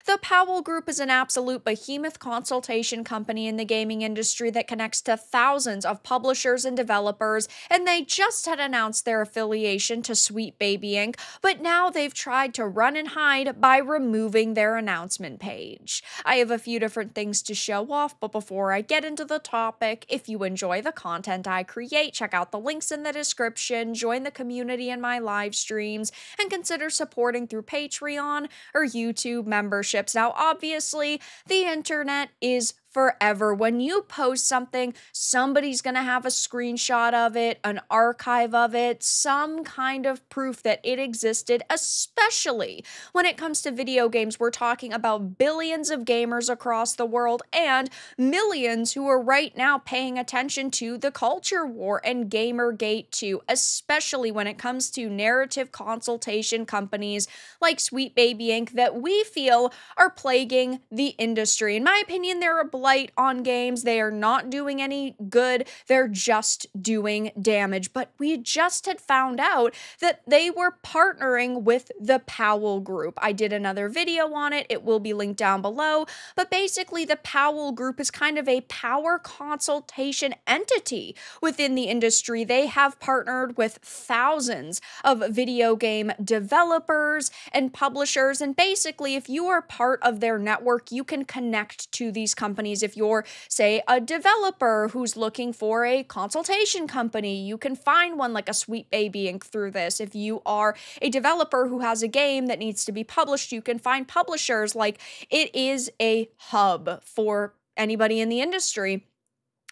The Powell Group is an absolute behemoth consultation company in the gaming industry that connects to thousands of publishers and developers, and they just had announced their affiliation to Sweet Baby Inc., but now they've tried to run and hide by removing their announcement page. I have a few different things to show off, but before I get into the topic, if you enjoy the content I create, check out the links in the description, join the community in my live streams, and consider supporting through Patreon or YouTube memberships. Now, obviously, the internet is forever. When you post something, somebody's going to have a screenshot of it, an archive of it, some kind of proof that it existed, especially when it comes to video games. We're talking about billions of gamers across the world and millions who are right now paying attention to the culture war and Gamergate too, especially when it comes to narrative consultation companies like Sweet Baby Inc. that we feel are plaguing the industry. In my opinion, they're a blight on games. They are not doing any good. They're just doing damage. But we just had found out that they were partnering with the Powell Group. I did another video on it. It will be linked down below. But basically, the Powell Group is kind of a power consultation entity within the industry. They have partnered with thousands of video game developers and publishers. And basically, if you are part of their network, you can connect to these companies. If you're, say, a developer who's looking for a consultation company, you can find one like a Sweet Baby Inc. through this. If you are a developer who has a game that needs to be published, you can find publishers. Like, it is a hub for anybody in the industry.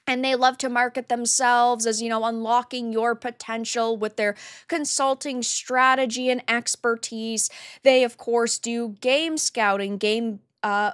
And they love to market themselves as, unlocking your potential with their consulting strategy and expertise. They, of course, do game scouting, game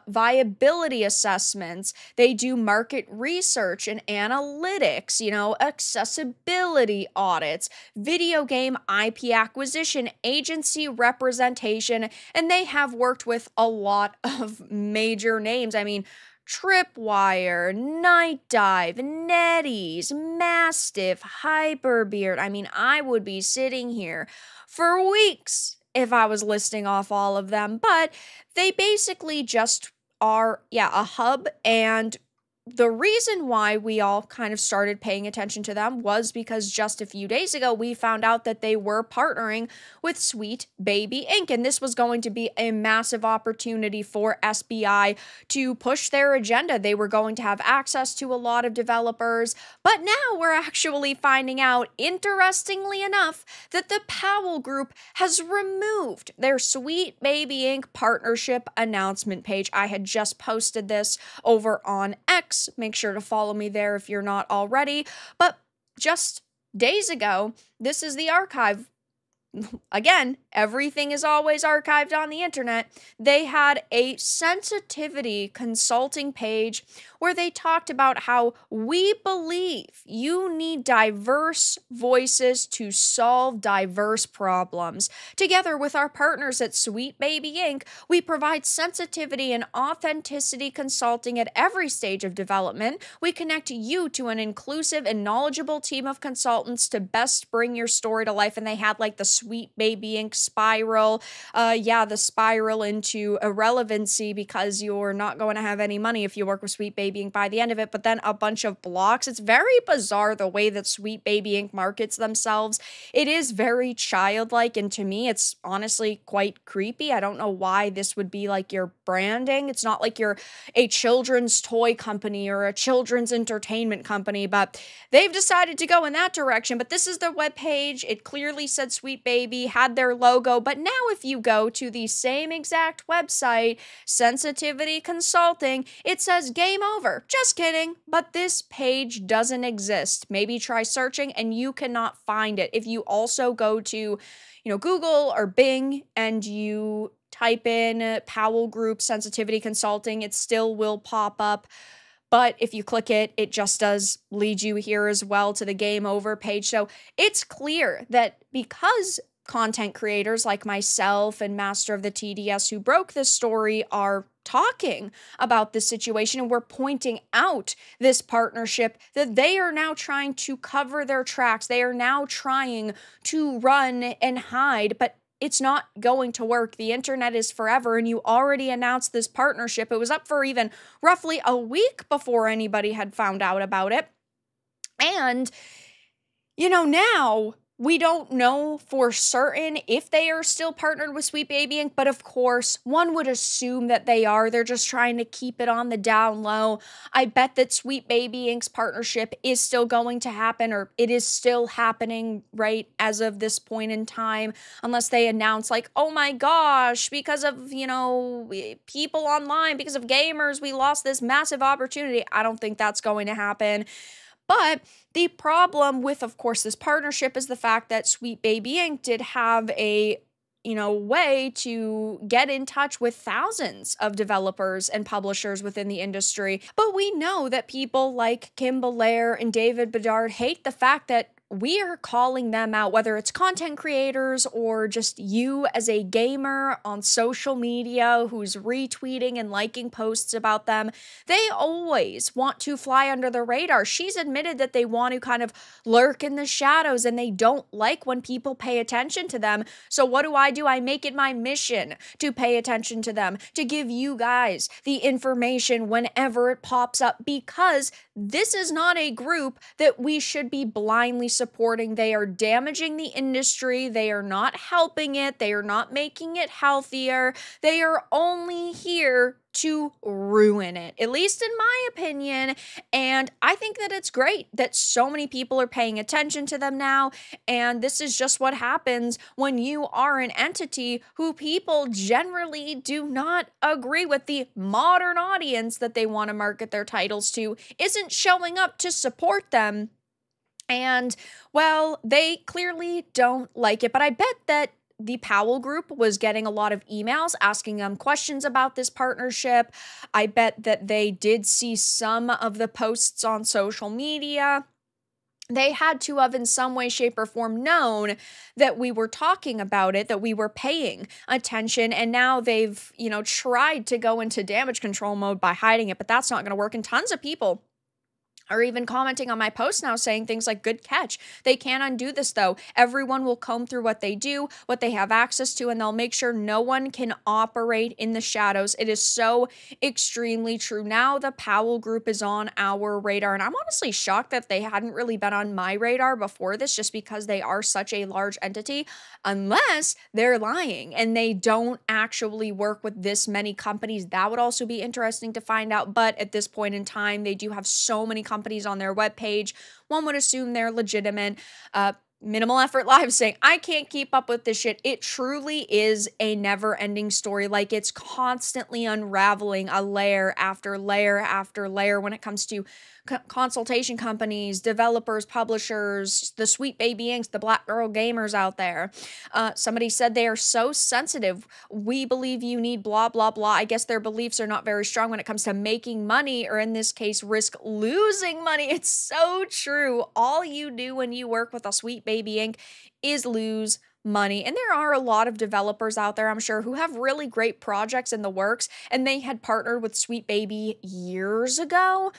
viability assessments. They do market research and analytics, accessibility audits, video game IP acquisition, agency representation, and they have worked with a lot of major names. I mean, Tripwire, Night Dive, NetEase, Mastiff, Hyperbeard. I mean, I would be sitting here for weeks if I was listing off all of them, but they basically just are, a hub. And the reason why we all kind of started paying attention to them was because just a few days ago, we found out that they were partnering with Sweet Baby Inc. And this was going to be a massive opportunity for SBI to push their agenda. They were going to have access to a lot of developers. But now we're actually finding out, interestingly enough, that the Powell Group has removed their Sweet Baby Inc. partnership announcement page. I had just posted this over on X. Make sure to follow me there if you're not already. But just days ago, this is the archive. Again, everything is always archived on the internet. They had a sensitivity consulting page where they talked about how we believe you need diverse voices to solve diverse problems. Together with our partners at Sweet Baby Inc., we provide sensitivity and authenticity consulting at every stage of development. We connect you to an inclusive and knowledgeable team of consultants to best bring your story to life. And they had like the Sweet Baby Inc. spiral. The spiral into irrelevancy because you're not going to have any money if you work with Sweet Baby Inc. by the end of it, but then a bunch of blocks. It's very bizarre the way that Sweet Baby Inc. markets themselves. It is very childlike, and to me, it's honestly quite creepy. I don't know why this would be like your branding. It's not like you're a children's toy company or a children's entertainment company, but they've decided to go in that direction. But this is their webpage. It clearly said Sweet Baby, had their logo, but now if you go to the same exact website, Sensitivity Consulting, it says game over. Just kidding, but this page doesn't exist. Maybe try searching and you cannot find it. If you also go to, Google or Bing and you type in Powell Group Sensitivity Consulting, it still will pop up. But if you click it, it just does lead you here as well to the game over page. So it's clear that because content creators like myself and Master of the TDS who broke this story are talking about this situation, and we're pointing out this partnership, that they are now trying to cover their tracks. They are now trying to run and hide. But it's not going to work. The internet is forever, and you already announced this partnership. It was up for even roughly a week before anybody had found out about it. And, now we don't know for certain if they are still partnered with Sweet Baby Inc., but of course, one would assume that they are. They're just trying to keep it on the down low. I bet that Sweet Baby Inc.'s partnership is still going to happen, or it is still happening right as of this point in time, unless they announce like, oh my gosh, because of, people online, because of gamers, we lost this massive opportunity. I don't think that's going to happen. But the problem with, of course, this partnership is the fact that Sweet Baby Inc. did have a, way to get in touch with thousands of developers and publishers within the industry. But we know that people like Kim Belair and David Bedard hate the fact that we are calling them out, whether it's content creators or just you as a gamer on social media who's retweeting and liking posts about them. They always want to fly under the radar. She's admitted that they want to kind of lurk in the shadows and they don't like when people pay attention to them. So what do? I make it my mission to pay attention to them, to give you guys the information whenever it pops up, because this is not a group that we should be blindly supporting. They are damaging the industry. They are not helping it. They are not making it healthier. They are only here to ruin it, at least in my opinion. And I think that it's great that so many people are paying attention to them now. And this is just what happens when you are an entity who people generally do not agree with. The modern audience that they want to market their titles to isn't showing up to support them. And, well, they clearly don't like it. But I bet that the Powell group was getting a lot of emails asking them questions about this partnership. I bet that they did see some of the posts on social media. They had to have in some way, shape, or form known that we were talking about it, that we were paying attention, and now they've, tried to go into damage control mode by hiding it, but that's not going to work. And tons of people are even commenting on my post now saying things like, good catch. They can't undo this though. Everyone will comb through what they do, what they have access to, and they'll make sure no one can operate in the shadows. It is so extremely true. Now the Powell group is on our radar, and I'm honestly shocked that they hadn't really been on my radar before this, just because they are such a large entity, unless they're lying and they don't actually work with this many companies. That would also be interesting to find out. But at this point in time, they do have so many companies on their webpage. One would assume they're legitimate. Minimal Effort Live saying, I can't keep up with this shit. It truly is a never-ending story. Like, it's constantly unraveling a layer after layer after layer when it comes to consultation companies, developers, publishers, the Sweet Baby Incs., the Black Girl Gamers out there. Somebody said they are so sensitive. We believe you need blah, blah, blah. I guess their beliefs are not very strong when it comes to making money, or in this case, risk losing money. It's so true. All you do when you work with a Sweet Baby Inc. is lose money. And there are a lot of developers out there, I'm sure, who have really great projects in the works, and they had partnered with Sweet Baby years ago.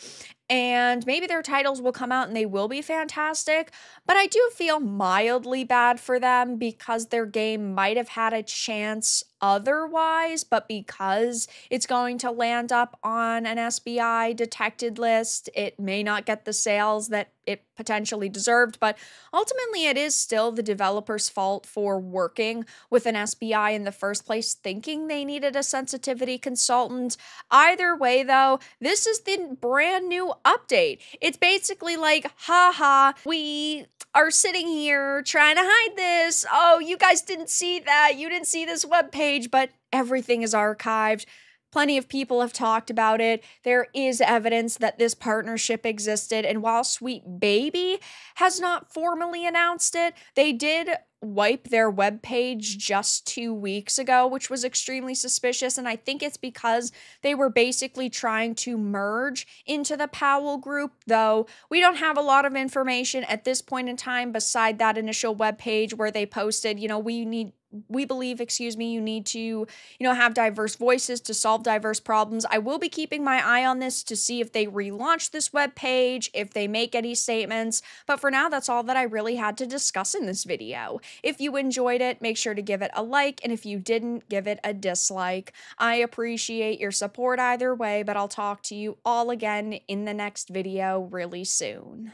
And maybe their titles will come out and they will be fantastic, but I do feel mildly bad for them because their game might have had a chance otherwise, but because it's going to land up on an SBI detected list, it may not get the sales that it potentially deserved. But ultimately, it is still the developer's fault for working with an SBI in the first place, thinking they needed a sensitivity consultant. Either way, though, this is the brand new update. It's basically like, haha, we are sitting here trying to hide this. Oh, you guys didn't see that. You didn't see this webpage, but everything is archived. Plenty of people have talked about it. There is evidence that this partnership existed. And while Sweet Baby has not formally announced it, they did wipe their webpage just 2 weeks ago, which was extremely suspicious. And I think it's because they were basically trying to merge into the Powell group, though we don't have a lot of information at this point in time beside that initial webpage where they posted, we believe, excuse me, you need to, have diverse voices to solve diverse problems. I will be keeping my eye on this to see if they relaunch this web page, if they make any statements. But for now, that's all that I really had to discuss in this video. If you enjoyed it, make sure to give it a like, and if you didn't, give it a dislike. I appreciate your support either way, but I'll talk to you all again in the next video really soon.